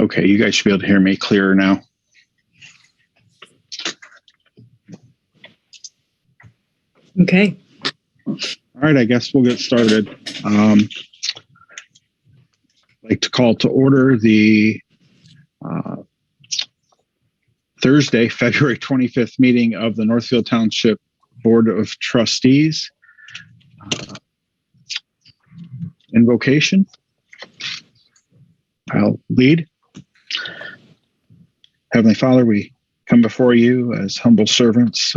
Okay, you guys should be able to hear me clearer now. Okay. All right, I guess we'll get started. I'd like to call to order the Thursday, February 25th meeting of the Northfield Township Board of Trustees. Invocation. I'll lead. Heavenly Father, we come before you as humble servants,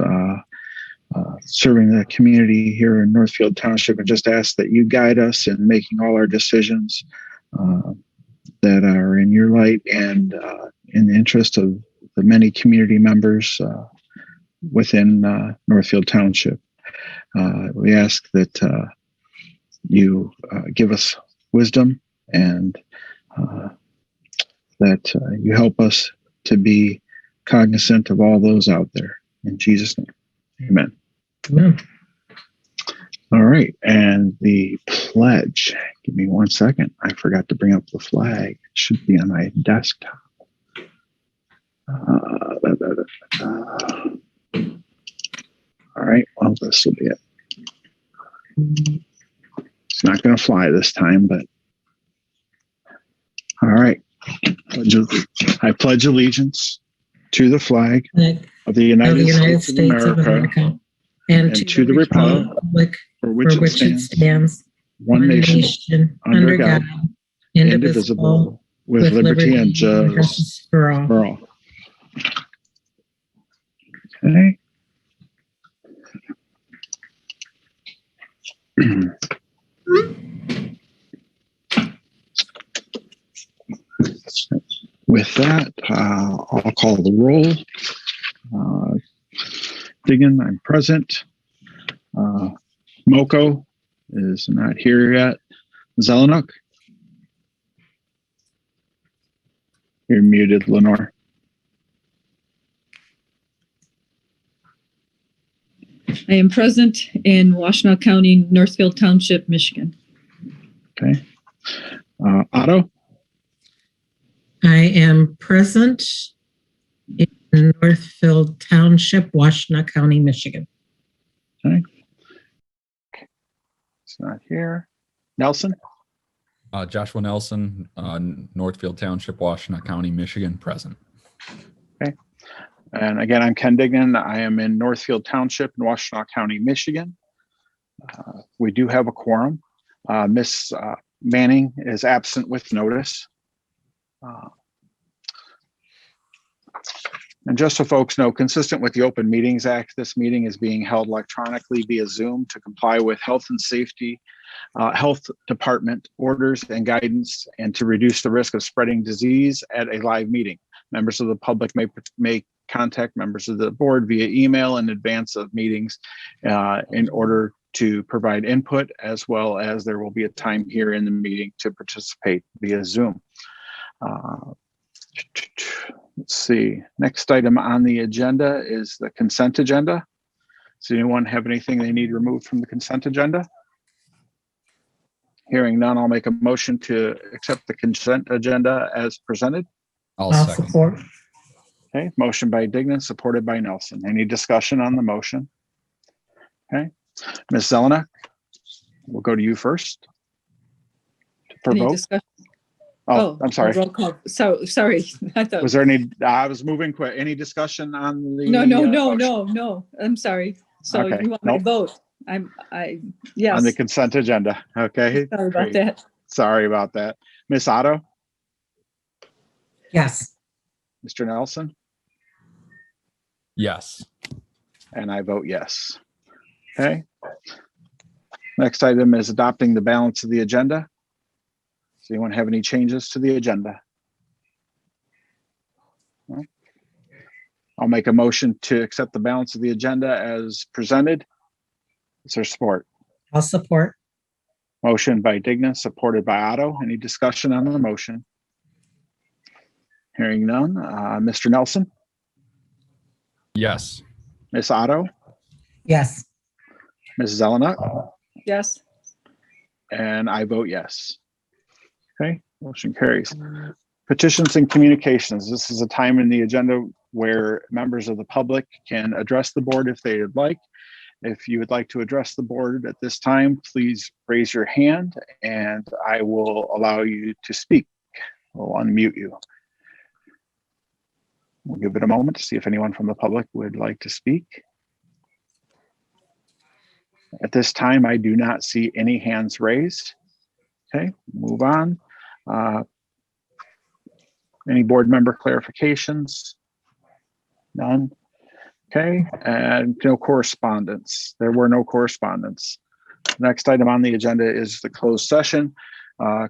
serving the community here in Northfield Township, and just ask that you guide us in making all our decisions that are in your light and in the interest of the many community members within Northfield Township. We ask that you give us wisdom and that you help us to be cognizant of all those out there. In Jesus' name, amen. Amen. All right, and the pledge. Give me 1 second. I forgot to bring up the flag. It should be on my desktop. All right, well, this will be it. It's not going to fly this time, but all right. I pledge allegiance to the flag of the United States of America and to the republic for which it stands, one nation, under God, indivisible, with liberty and justice for all. Okay. With that, I'll call the roll. Diggin, I'm present. Moko is not here yet. Zelenuk? You're muted, Lenore. I am present in Washtenaw County, Northfield Township, Michigan. Okay. Otto? I am present in Northfield Township, Washtenaw County, Michigan. Okay. It's not here. Nelson? Joshua Nelson, Northfield Township, Washtenaw County, Michigan, present. Okay. And again, I'm Ken Dignan. I am in Northfield Township in Washtenaw County, Michigan. We do have a quorum. Miss Manning is absent with notice. And just so folks know, consistent with the Open Meetings Act, this meeting is being held electronically via Zoom to comply with health and safety, health department orders and guidance, and to reduce the risk of spreading disease at a live meeting. Members of the public may contact members of the board via email in advance of meetings in order to provide input, as well as there will be a time here in the meeting to participate via Zoom. Let's see, next item on the agenda is the consent agenda. Does anyone have anything they need removed from the consent agenda? Hearing none, I'll make a motion to accept the consent agenda as presented. I'll second. Support. Okay, motion by Dignan, supported by Nelson. Any discussion on the motion? Okay, Ms. Zelenak, we'll go to you first. For Any vote. discussion? Oh, I'm sorry. Roll call. So sorry. I thought. Was there any? I was moving quick. Any discussion on the? No. I'm sorry. So Okay. you want me to vote? Yes. On the consent agenda. Okay. Sorry about Great. that. Sorry about that. Miss Otto, Yes. Mr. Nelson, Yes. and I vote yes. Okay. Next item is adopting the balance of the agenda. Does anyone have any changes to the agenda? No? I'll make a motion to accept the balance of the agenda as presented. Is there support? I'll support. Motion by Dignan, supported by Otto. Any discussion on the motion? Hearing none. Mr. Nelson, Yes. Miss Otto, Yes. Ms. Zelenak, Yes. and I vote yes. Okay, motion carries. Petitions and communications. This is a time in the agenda where members of the public can address the board if they would like. If you would like to address the board at this time, please raise your hand and I will allow you to speak. We'll unmute you. We'll give it a moment to see if anyone from the public would like to speak. At this time, I do not see any hands raised. Okay, move on. Any board member clarifications? None. Okay, and no correspondence. There were no correspondence. Next item on the agenda is the closed session.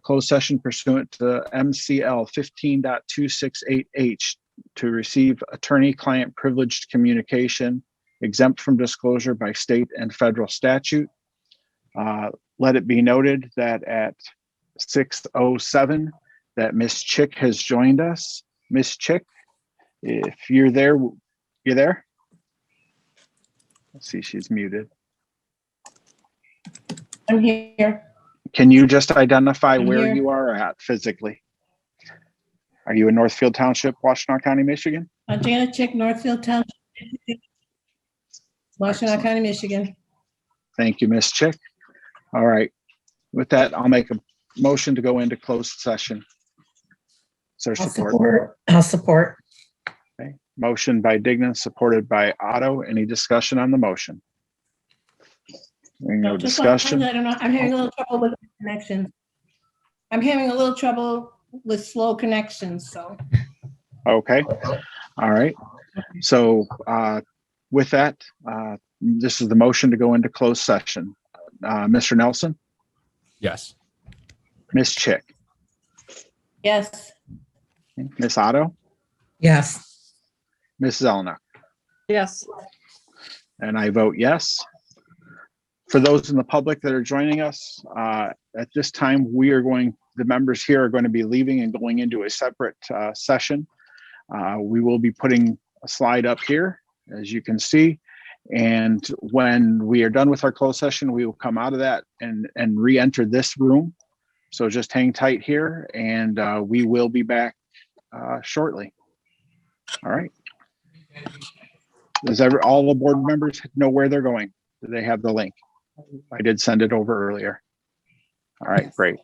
Closed session pursuant to MCL 15.268H to receive attorney-client privileged communication exempt from disclosure by state and federal statute. Let it be noted that at 6:07 that Miss Chick has joined us. Miss Chick, if you're there, you're there? Let's see, she's muted. I'm here. Can you just identify I'm where here. you are at physically? Are you in Northfield Township, Washtenaw County, Michigan? Janet Chick, Northfield Township, Washtenaw County, Michigan. Thank you, Miss Chick. All right. With that, I'll make a motion to go into closed session. Is there I'll support? support. I'll support. Okay. Motion by Dignan, supported by Otto. Any discussion on the motion? No Just one thing, discussion. I don't know, I'm having a little trouble with connection. I'm having a little trouble with slow connections, so. Okay. All right. So with that, this is the motion to go into closed session. Mr. Nelson, Yes. Miss Chick, Yes, Miss Otto, Yes. Miss Zelnick, Yes. and I vote yes. For those in the public that are joining us, at this time, the members here are going to be leaving and going into a separate session. We will be putting a slide up here, as you can see. And when we are done with our closed session, we will come out of that and re-enter this room. So just hang tight here and we will be back shortly. All right. Does all the board members know where they're going? Do they have the link? I did send it over earlier. All right, great.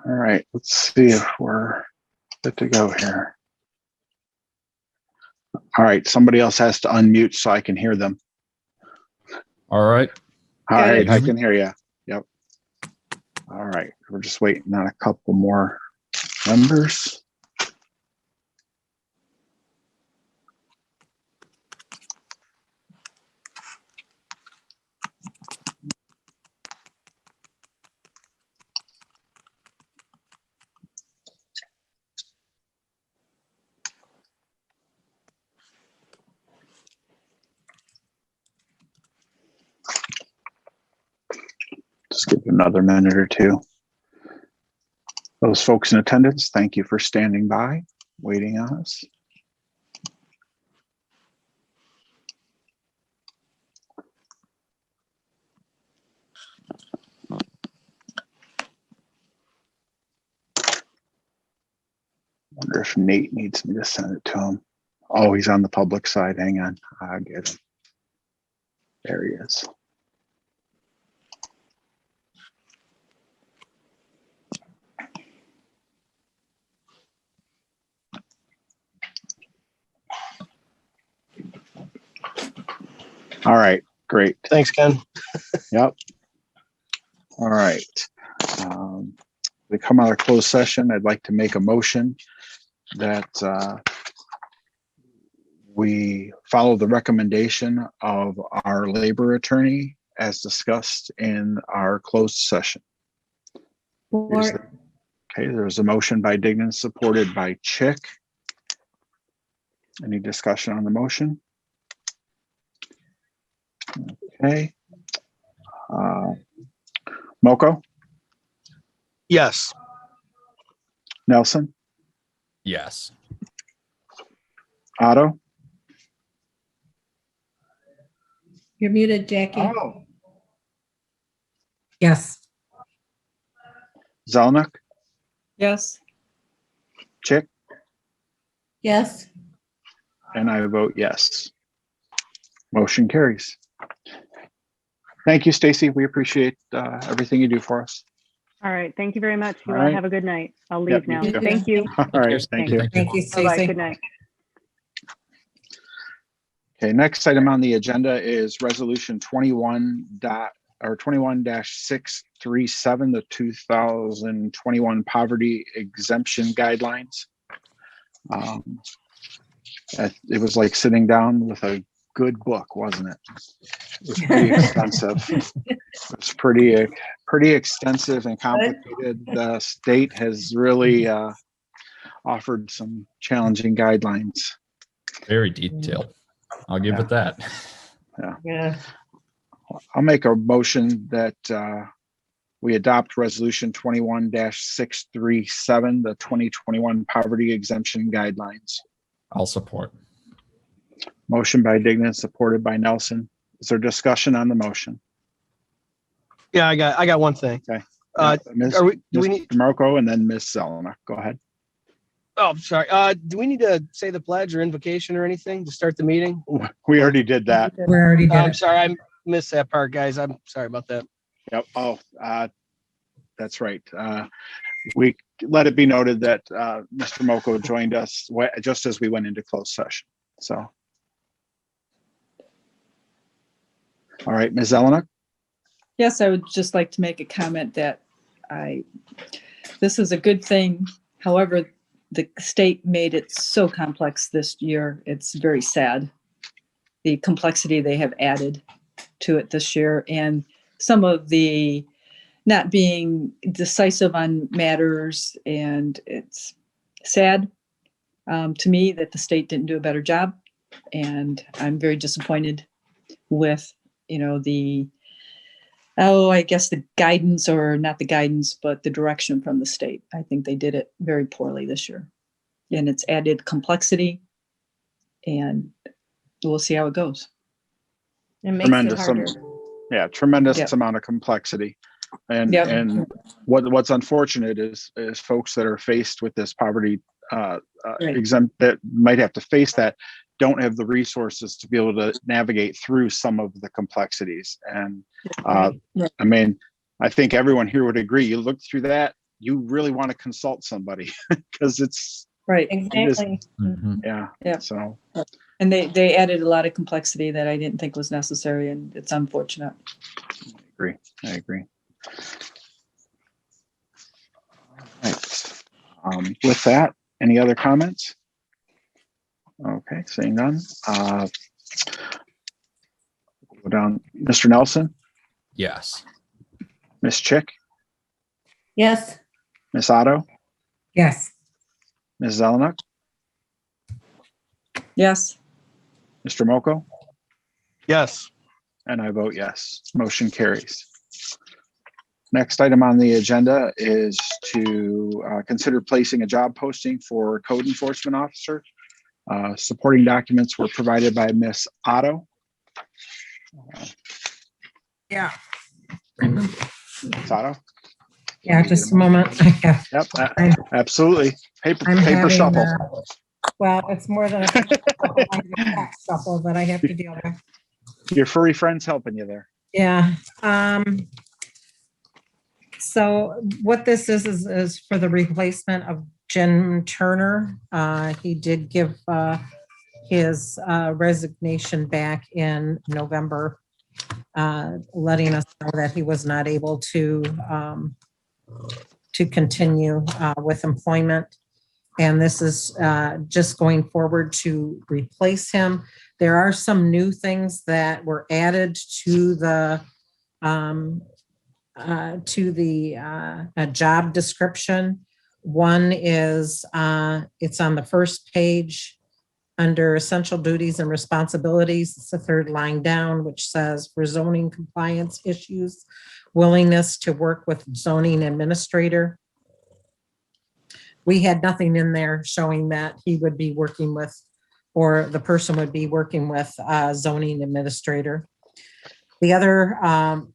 All right, let's see if we're good to go here. All right, somebody else has to unmute so I can hear them. All right. All Got right, it. I can hear you. Yep. All right, we're just waiting on a couple more members. Just give it another minute or two. Those folks in attendance, thank you for standing by, waiting on us. Wonder if Nate needs me to send it to him. Oh, he's on the public side. Hang on, I get him. There he is. All right, great. Thanks, Ken. Yep. All right. We come out of closed session. I'd like to make a motion that we follow the recommendation of our labor attorney as discussed in our closed session. Okay, there's a motion by Dignan, supported by Chick. Any discussion on the motion? Okay. Moko, Yes. Nelson, Yes. Otto. You're muted, Jackie. Oh. Yes. Zelnick, Yes. Chick, Yes. and I vote yes. Motion carries. Thank you, Stacy. We appreciate everything you do for us. All right. Thank you very much. You All all right. have a good night. I'll Yep, leave now. you too. Thank you. All right, thank you. Thank you, Bye-bye. Stacy. Good night. Okay, next item on the agenda is resolution 21-637, the 2021 poverty exemption guidelines. It was like sitting down with a good book, wasn't it? It was pretty extensive. It's pretty extensive and complicated. The state has really offered some challenging guidelines. Very detailed. I'll give it that. Yeah. I'll make a motion that we adopt resolution 21-637, the 2021 poverty exemption guidelines. I'll support. Motion by Dignan, supported by Nelson. Is there discussion on the motion? Yeah, I got one thing. Okay. Do we need? Marco and then Miss Zelena. Go ahead. Oh, sorry. Do we need to say the pledge or invocation or anything to start the meeting? We already did that. We already did I'm it. sorry, I missed that part, guys. I'm sorry about that. Yep. Oh, that's right. We let it be noted that Mr. Moko joined us just as we went into closed session. So, all right, Ms. Zelena. Yes, I would just like to make a comment that this is a good thing. However, the state made it so complex this year. It's very sad. The complexity they have added to it this year, and some of the not being decisive on matters. And it's sad to me that the state didn't do a better job. And I'm very disappointed with, I guess the guidance, or not the guidance, but the direction from the state. I think they did it very poorly this year, and it's added complexity, and we'll see how it goes. It makes it Tremendous. harder. Tremendous Yep. amount of complexity. And Yep. and what's unfortunate is folks that are faced with this poverty exempt, that might have to face that, don't have the resources to be able to navigate through some of the complexities. And Right. I mean, I think everyone here would agree. You look through that, you really want to consult somebody because it's, Right. Exactly. Mhm. yeah. Yeah. So, And they added a lot of complexity that I didn't think was necessary, and it's unfortunate. I agree. Right. With that, any other comments? Okay, seeing none. Go down, Mr. Nelson, Yes. Miss Chick, Yes. Miss Otto, Yes. Ms. Zelenak, Yes. Mr. Moko, Yes. and I vote yes. Motion carries. Next item on the agenda is to consider placing a job posting for code enforcement officer. Supporting documents were provided by Miss Otto. Yeah. Miss Otto? Yeah, just a moment. Yeah. Yep, I'm- absolutely. Paper I'm having, shuffle. well, it's more than a tax shuffle that I have to deal with. Your furry friend's helping you there. Yeah. So what this is for the replacement of Jim Turner. He did give his resignation back in November, letting us know that he was not able to continue with employment. And this is just going forward to replace him. There are some new things that were added to the job description. One is it's on the first page under essential duties and responsibilities. It's the third line down, which says for zoning compliance issues, willingness to work with zoning administrator. We had nothing in there showing that he would be working with, or the person would be working with zoning administrator. The other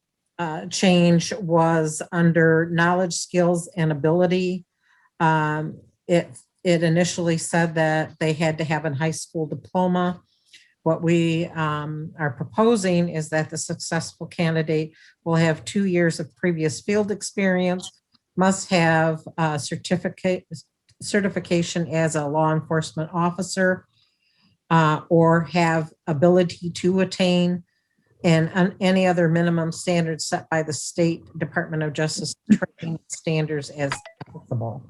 change was under knowledge, skills, and ability. It initially said that they had to have a high school diploma. What we are proposing is that the successful candidate will have 2 years of previous field experience, must have a certification as a law enforcement officer, or have ability to attain and any other minimum standards set by the State Department of Justice training standards as applicable.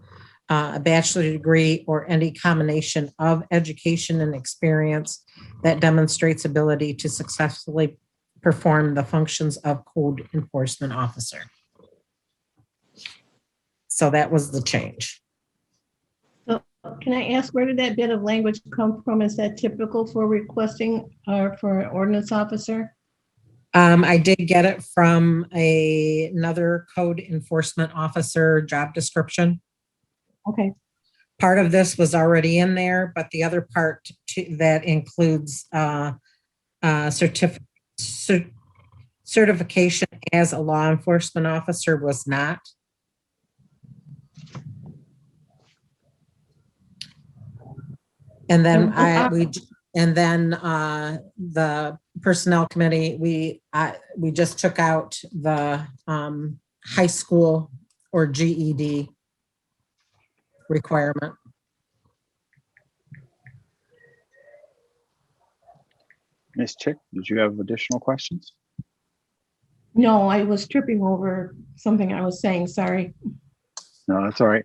A bachelor's degree or any combination of education and experience that demonstrates ability to successfully perform the functions of code enforcement officer. So that was the change. So can I ask, where did that bit of language come from? Is that typical for requesting or for an ordinance officer? I did get it from another code enforcement officer job description. Okay. Part of this was already in there, but the other part that includes certification as a law enforcement officer was not. And then the personnel committee, we just took out the high school or GED requirement. Ms. Chick, did you have additional questions? No, I was tripping over something I was saying, sorry. No, that's all right.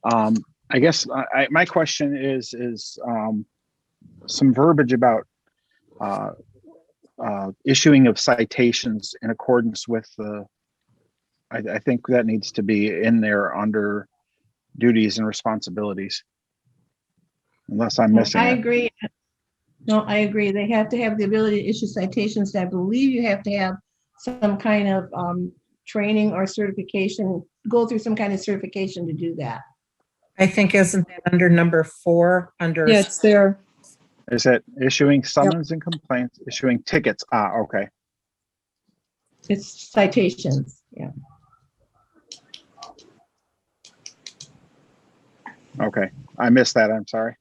I guess my question is some verbiage about issuing of citations in accordance with the, I think that needs to be in there under duties and responsibilities. Unless I'm missing I it. agree. No, I agree. They have to have the ability to issue citations. I believe you have to have some kind of training or certification, go through some kind of certification to do that. I think isn't that under number 4 under? Yeah, it's there. Is it issuing summons and complaints, issuing tickets? Okay. It's citations, yeah. Okay, I missed that. I'm sorry.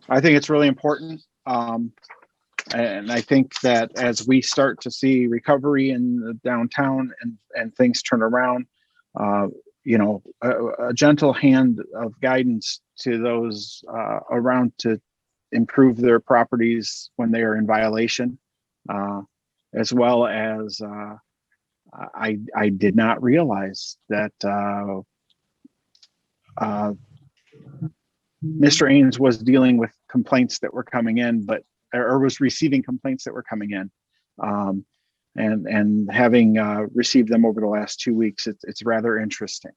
I think it's really important. And I think that as we start to see recovery in the downtown and things turn around, a gentle hand of guidance to those around to improve their properties when they are in violation, as well as I did not realize that Mr. Ains was dealing with complaints that were coming in, or was receiving complaints that were coming in. And having received them over the last 2 weeks, it's rather interesting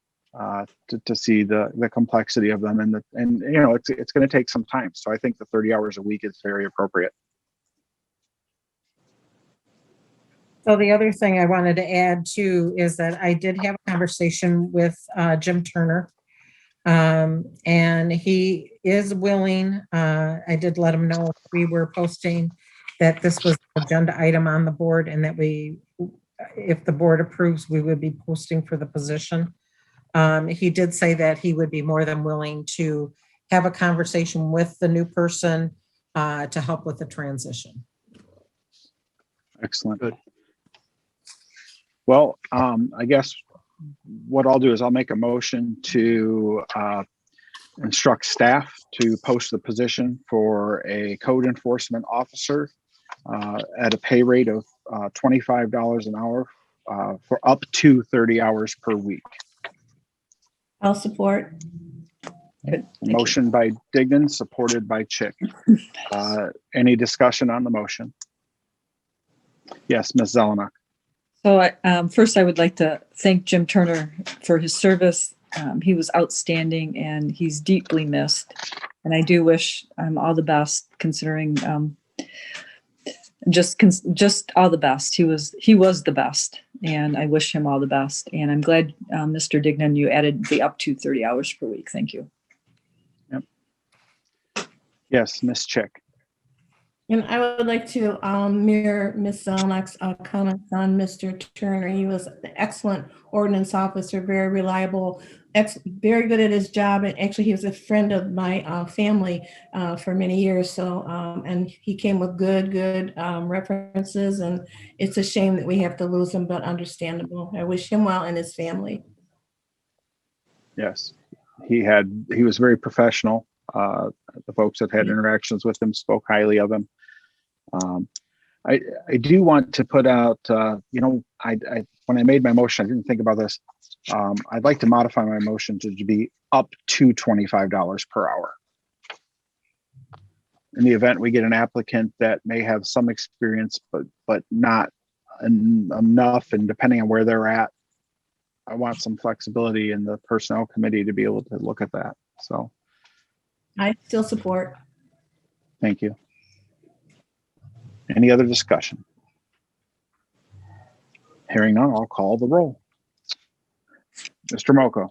to see the complexity of them, and it's going to take some time. So I think the 30 hours a week is very appropriate. So the other thing I wanted to add too is that I did have a conversation with Jim Turner. And he is willing, I did let him know we were posting that this was an agenda item on the board, and that if the board approves, we would be posting for the position. He did say that he would be more than willing to have a conversation with the new person to help with the transition. Excellent. Good. Well, I guess what I'll do is I'll make a motion to instruct staff to post the position for a code enforcement officer at a pay rate of $25 an hour for up to 30 hours per week. I'll support. Good. Motion by Dignan, supported by Chick. Any discussion on the motion? Yes, Ms. Zelenak. So first, I would like to thank Jim Turner for his service. He was outstanding, and he's deeply missed. And I do wish all the best, considering just all the best. He was the best, and I wish him all the best. And I'm glad, Mr. Dignan, you added the up to 30 hours per week. Thank you. Yep. Yes, Ms. Chick. And I would like to mirror Ms. Zelnak's comments on Mr. Turner. He was an excellent ordinance officer, very reliable, very good at his job. And actually, he was a friend of my family for many years. So, and he came with good references. And it's a shame that we have to lose him, but understandable. I wish him well and his family. Yes, he was very professional. The folks that had interactions with him spoke highly of him. I do want to put out, when I made my motion, I didn't think about this. I'd like to modify my motion to be up to $25 per hour. In the event we get an applicant that may have some experience, but not enough, and depending on where they're at, I want some flexibility in the personnel committee to be able to look at that. So I still support. thank you. Any other discussion? Hearing none, I'll call the roll. Mr. Moko.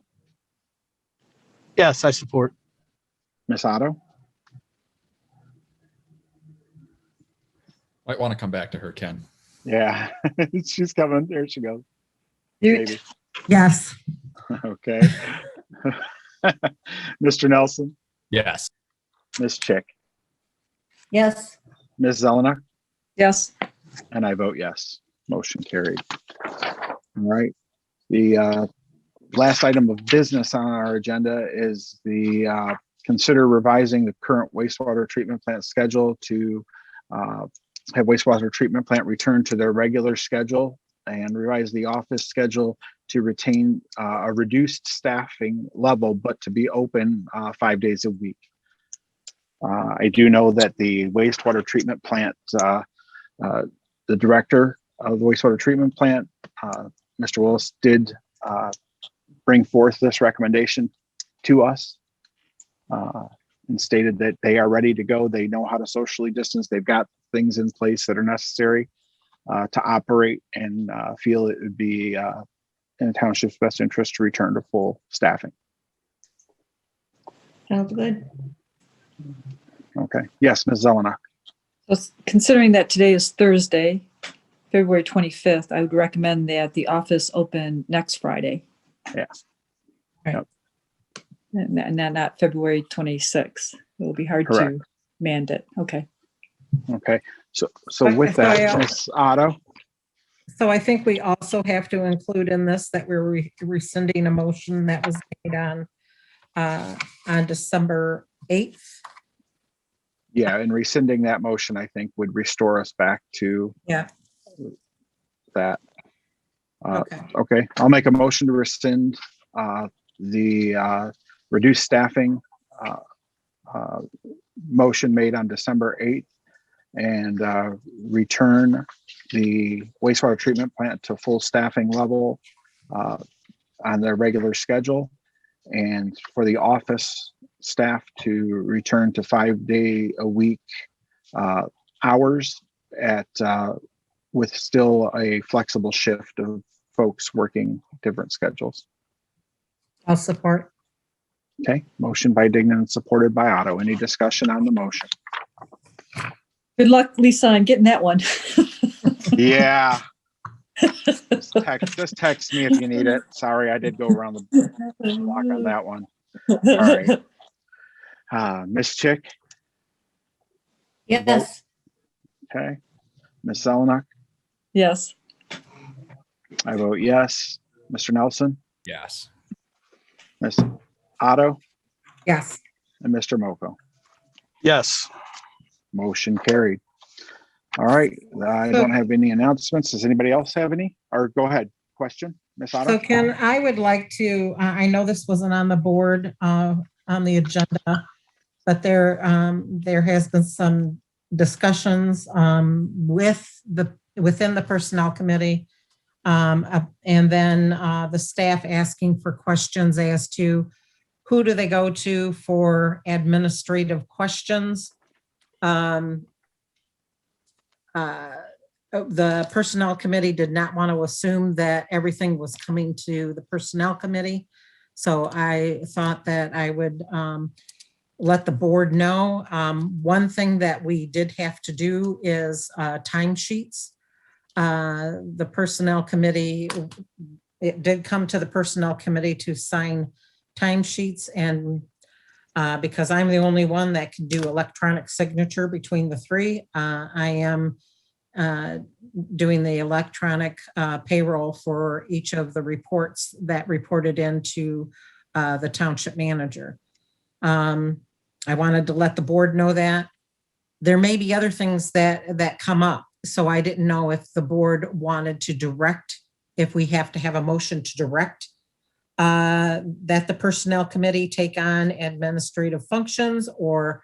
Yes, I support. Ms. Otto. Might want to come back to her, Ken. Yeah, she's coming. There she goes. You- Maybe. Yes. Okay. Mr. Nelson. Yes. Ms. Chick. Yes. Ms. Zelenak. Yes. And I vote yes. Motion carried. All right. The last item of business on our agenda is the consider revising the current wastewater treatment plant schedule to have wastewater treatment plant return to their regular schedule, and revise the office schedule to retain a reduced staffing level, but to be open 5 days a week. I do know that the wastewater treatment plant, the director of the wastewater treatment plant, Mr. Willis, did bring forth this recommendation to us and stated that they are ready to go. They know how to socially distance. They've got things in place that are necessary to operate, and feel it would be in the township's best interest to return to full staffing. Sounds good. Okay. Yes, Ms. Zelenak. So considering that today is Thursday, February 25th, I would recommend that the office open next Friday. Yeah. Right. Yep. And not February 26th. It will be hard Correct. to mandate. Okay. Okay. So with that, Ms. Otto. So I think we also have to include in this that we're rescinding a motion that was made on December 8th. Yeah, and rescinding that motion, I think, would restore us back to Yeah. that. Okay. Okay, I'll make a motion to rescind the reduced staffing motion made on December 8th and return the wastewater treatment plant to full staffing level on their regular schedule, and for the office staff to return to 5-day-a-week hours at with still a flexible shift of folks working different schedules. I'll support. Okay, motion by Dignan, supported by Otto. Any discussion on the motion? Good luck, Lisa, on getting that one. Yeah. Just text me if you need it. Sorry, I did go around the block on that one. All right. Miss Chick? Yes. Okay. Miss Zelenak? Yes. I vote yes. Mr. Nelson? Yes. Miss Otto? Yes. And Mr. Moko? Yes. Motion carried. All right. I don't have any announcements. Does anybody else have any? Or go ahead. Question, Miss Otto? So Ken, I would like to, I know this wasn't on the board, on the agenda, but there has been some discussions within the personnel committee, and then the staff asking for questions as to who do they go to for administrative questions. The personnel committee did not want to assume that everything was coming to the personnel committee. So I thought that I would let the board know. One thing that we did have to do is timesheets. The personnel committee, it did come to the personnel committee to sign timesheets, and because I'm the only one that can do electronic signature between the three, I am doing the electronic payroll for each of the reports that reported into the township manager. I wanted to let the board know that there may be other things that come up. So I didn't know if the board wanted to direct, if we have to have a motion to direct that the personnel committee take on administrative functions, or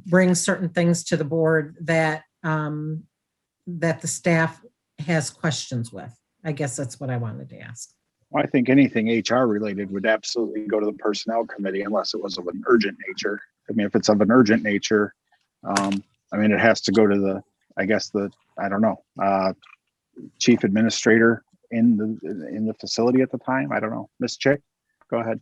bring certain things to the board that that the staff has questions with. I guess that's what I wanted to ask. Well, I think anything HR related would absolutely go to the personnel committee unless it was of an urgent nature. I mean, if it's of an urgent nature, I mean, it has to go to the, I guess I don't know, chief administrator in the facility at the time. I don't know. Miss Chick, go ahead.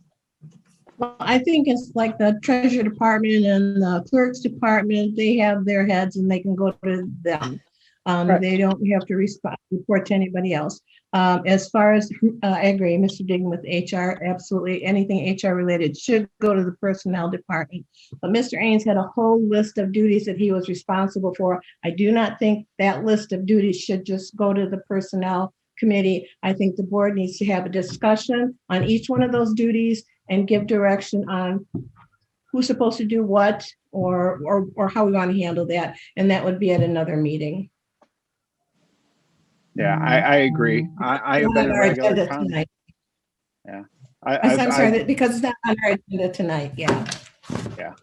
Well, I think it's like the treasury department and the clerk's department, they have their heads and they can go to them. Right. They don't have to report to anybody else. As far as, I agree, Mr. Dignan, with HR, absolutely, anything HR related should go to the personnel department. But Mr. Ains had a whole list of duties that he was responsible for. I do not think that list of duties should just go to the personnel committee. I think the board needs to have a discussion on each one of those duties and give direction on who's supposed to do what, or how we want to handle that. And that would be at another meeting. Yeah, I agree. I have been a regular tonight. Yeah. I'm sorry, because it's not on our agenda tonight. Yeah. Yeah.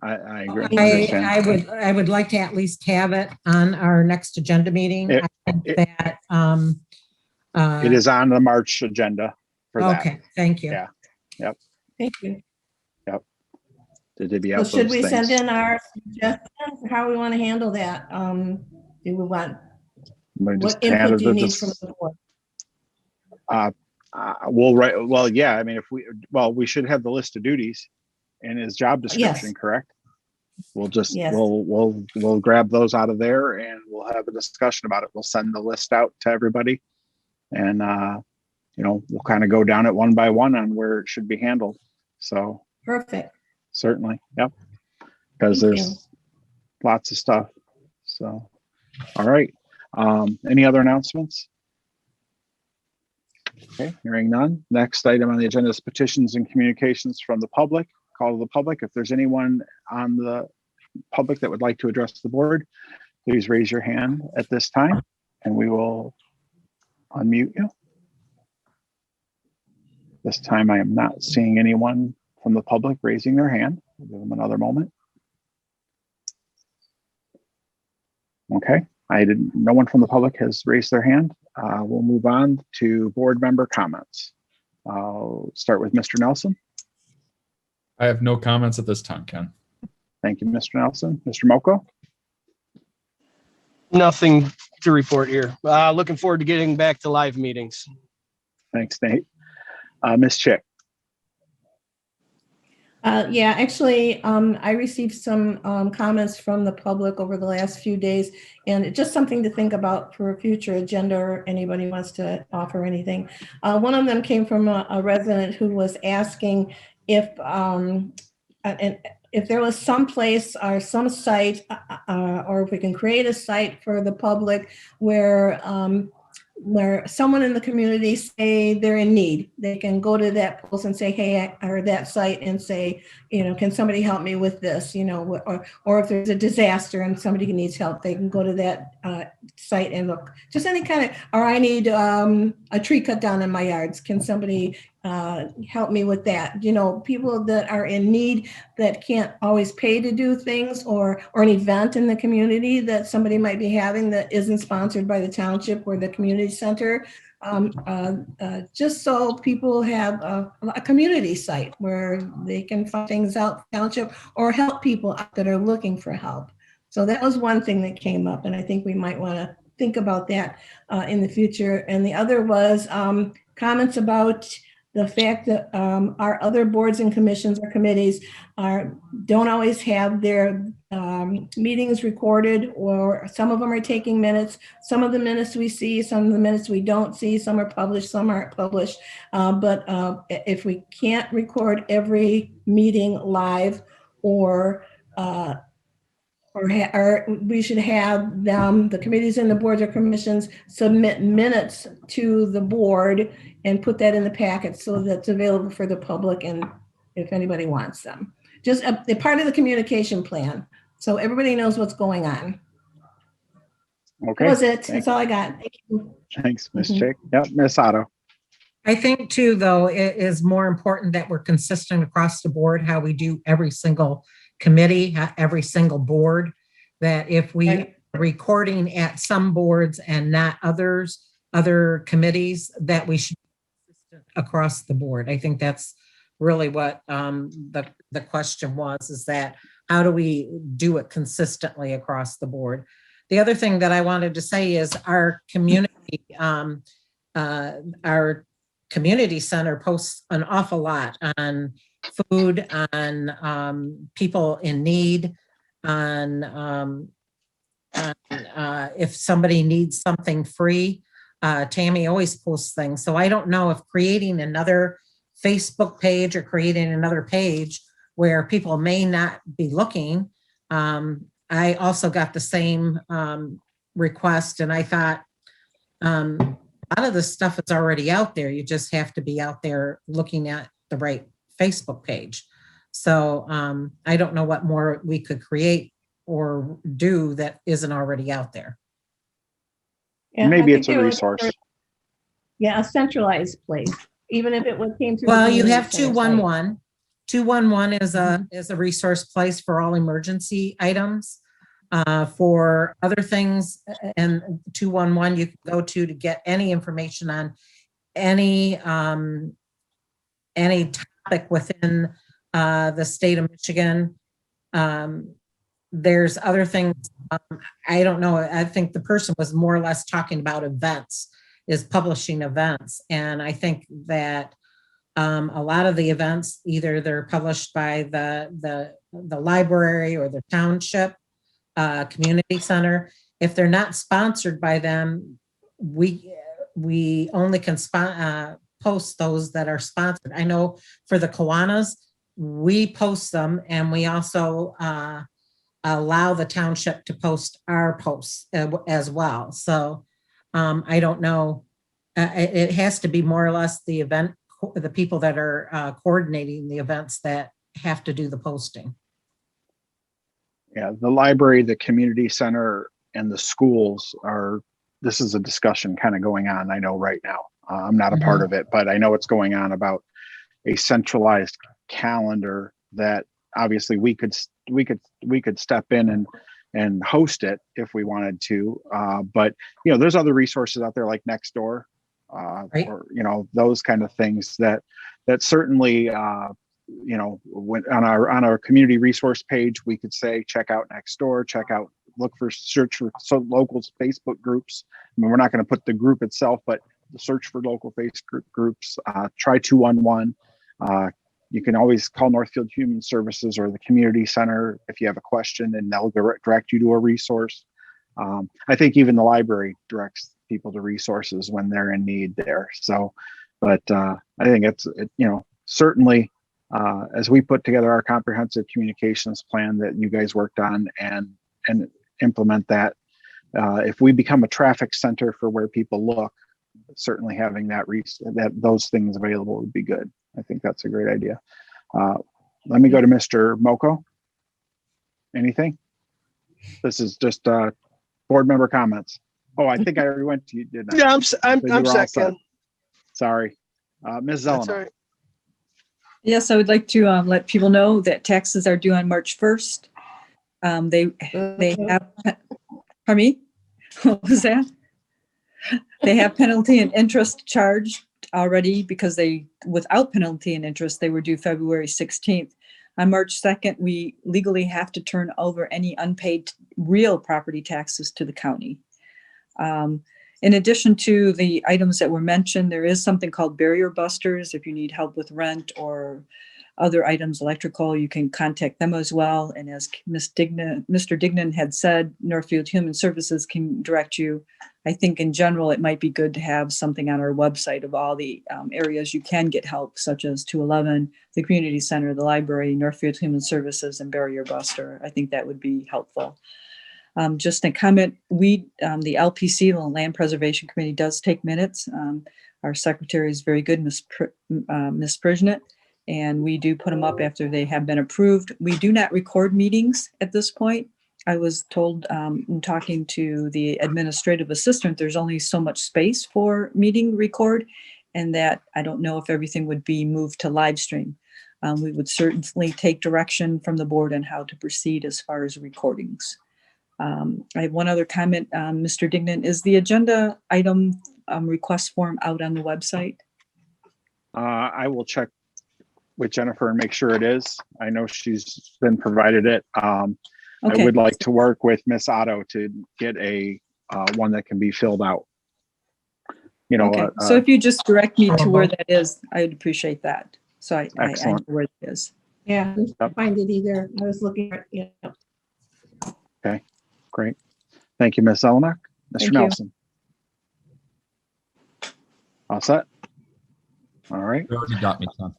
I agree. I would like to at least have it on our next agenda meeting. I think that it is on the March agenda for that. Okay, thank you. Yeah. Yep. Thank you. Yep. To be So should we send in our suggestions? How we want to handle that? Do we want, what input do you need from the board? Well, yeah, I mean, we should have the list of duties and his job description, Yes. correct? We'll just, Yes. we'll grab those out of there and we'll have a discussion about it. We'll send the list out to everybody and, we'll kind of go down it one by one on where it should be handled. So Perfect. certainly. Yep. Because Thank there's lots of stuff. So, All right. Any other announcements? Okay, hearing none. Next item on the agenda is petitions and communications from the public. Call to the public. If there's anyone on the public that would like to address the board, please raise your hand at this time and we will unmute you. This time I am not seeing anyone from the public raising their hand. We'll give them another moment. Okay, no one from the public has raised their hand. We'll move on to board member comments. I'll start with Mr. Nelson. I have no comments at this time, Ken. Thank you, Mr. Nelson. Mr. Moko? Nothing to report here. Looking forward to getting back to live meetings. Thanks, Nate. Ms. Chick? Yeah, actually, I received some comments from the public over the last few days, and it's just something to think about for a future agenda or anybody wants to offer anything. One of them came from a resident who was asking if there was some place or some site, or if we can create a site for the public where someone in the community say they're in need. They can go to that post and say, hey, or that site and say, can somebody help me with this? Or if there's a disaster and somebody needs help, they can go to that site and look. Just any kind of, or I need a tree cut down in my yards. Can somebody help me with that? People that are in need that can't always pay to do things, or an event in the community that somebody might be having that isn't sponsored by the township or the community center. Just so people have a community site where they can find things out township or help people out that are looking for help. So that was one thing that came up, and I think we might want to think about that in the future. And the other was comments about the fact that our other boards and commissions or committees don't always have their meetings recorded, or some of them are taking minutes. Some of the minutes we see, some of the minutes we don't see, some are published, some aren't published. But if we can't record every meeting live, or we should have them, the committees and the boards or commissions, submit minutes to the board and put that in the packet so that's available for the public, and if anybody wants them. Just a part of the communication plan, so everybody knows what's going on. Okay. That was it. That's all I got. Thank you. Thanks, Ms. Chick. Yep, Ms. Otto. I think too, though, it is more important that we're consistent across the board, how we do every single committee, every single board, that if we are recording at some boards and not other committees, that we should be consistent across the board. I think that's really what the question was, is that how do we do it consistently across the board? The other thing that I wanted to say is our community center posts an awful lot on food, on people in need, on if somebody needs something free. Tammy always posts things. So I don't know if creating another Facebook page or creating another page where people may not be looking. I also got the same request, and I thought a lot of this stuff is already out there. You just have to be out there looking at the right Facebook page. So I don't know what more we could create or do that isn't already out there. Yeah, Maybe it's a resource. Yeah, a centralized place, even if it came through. Well, you have 211. 211 is a resource place for all emergency items. For other things, and 211 you can go to get any information on any topic within the state of Michigan. There's other things, I don't know, I think the person was more or less talking about events, is publishing events. And I think that a lot of the events, either they're published by the library or the township community center. If they're not sponsored by them, we only can post those that are sponsored. I know for the Kiwanis, we post them, and we also allow the township to post our posts as well. So I don't know. It has to be more or less the people that are coordinating the events that have to do the posting. Yeah, the library, the community center, and the schools this is a discussion kind of going on, I know right now. I'm not a part of it, but I know it's going on about a centralized calendar that obviously we could step in and host it if we wanted to. But there's other resources out there like Nextdoor, Right. or those kind of things that certainly when on our community resource page, we could say check out Nextdoor, search for local Facebook groups. I mean, we're not going to put the group itself, but search for local Facebook groups. Try 211. You can always call Northfield Human Services or the community center if you have a question, and they'll direct you to a resource. I think even the library directs people to resources when they're in need there. So, but I think it's certainly as we put together our comprehensive communications plan that you guys worked on and implement that, if we become a traffic center for where people look, certainly having those things available would be good. I think that's a great idea. Let me go to Mr. Moko. Anything? This is just board member comments. Oh, I think I already went to you, didn't I? Yeah, I'm You were all set. second. Sorry. Ms. That's Zelena. all right. Yes, I would like to let people know that taxes are due on March 1st. They have, pardon me? What was that? They have penalty and interest charged already because without penalty and interest, they were due February 16th. On March 2nd, we legally have to turn over any unpaid real property taxes to the county. In addition to the items that were mentioned, there is something called barrier busters. If you need help with rent or other items, electrical, you can contact them as well. And as Mr. Dignan had said, Northfield Human Services can direct you. I think in general, it might be good to have something on our website of all the areas you can get help, such as 211, the community center, the library, Northfield Human Services, and barrier buster. I think that would be helpful. Just a comment, the LPC, the Land Preservation Committee, does take minutes. Our secretary is very good, Ms. Prisnett, and we do put them up after they have been approved. We do not record meetings at this point. I was told in talking to the administrative assistant, there's only so much space for meeting record, and that I don't know if everything would be moved to live stream. We would certainly take direction from the board on how to proceed as far as recordings. I have one other comment, Mr. Dignan. Is the agenda item request form out on the website? I will check with Jennifer and make sure it is. I know she's been provided it. Okay. I would like to work with Miss Otto to get a one that can be filled out. Okay. So if you just direct me to where that is, I'd appreciate that. So I know where it is. Yeah, I find it either. I was looking at, Okay, great. Thank you, Ms. Zelenak. Mr. Thank you. Nelson. All set? All right. You already got me, son.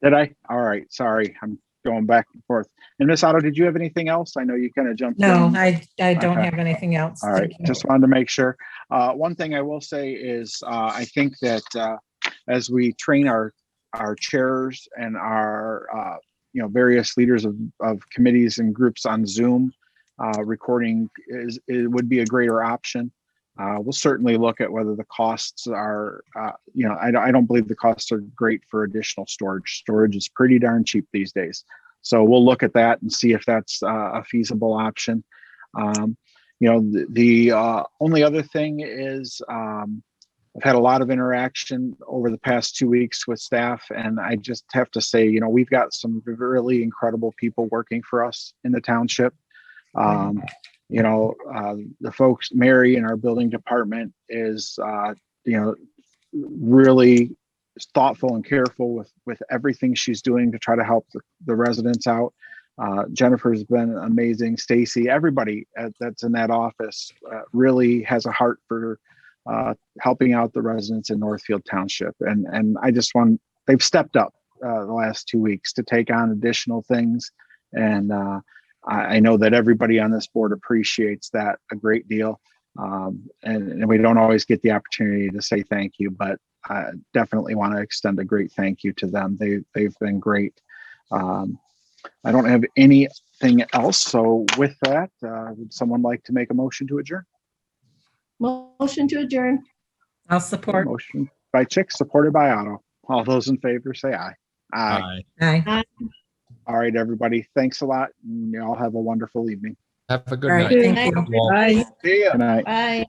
Did I? All right. Sorry. I'm going back and forth. And Miss Otto, did you have anything else? I know you kind of jumped No, in. I don't Okay. have anything else. All right. Thank you. Just wanted to make sure. One thing I will say is I think that as we train our chairs and our various leaders of committees and groups on Zoom, recording it would be a greater option. We'll certainly look at whether the costs are, I don't believe the costs are great for additional storage. Storage is pretty darn cheap these days. So we'll look at that and see if that's a feasible option. The only other thing is I've had a lot of interaction over the past 2 weeks with staff, and I just have to say, we've got some really incredible people working for us in the township. The folks, Mary in our building department is, really thoughtful and careful with everything she's doing to try to help the residents out. Jennifer's been amazing. Stacy, everybody that's in that office really has a heart for helping out the residents in Northfield Township. And I just they've stepped up the last 2 weeks to take on additional things. And I know that everybody on this board appreciates that a great deal. And we don't always get the opportunity to say thank you, but I definitely want to extend a great thank you to them. They've been great. I don't have anything else. So with that, would someone like to make a motion to adjourn? Motion to adjourn. I'll support. Motion by Chick, supported by Otto. All those in favor say aye. Aye. Aye. All right, everybody. Thanks a lot. And you all have a wonderful evening. Have a good All right, night. thank you. Well, Bye. Good night. Bye.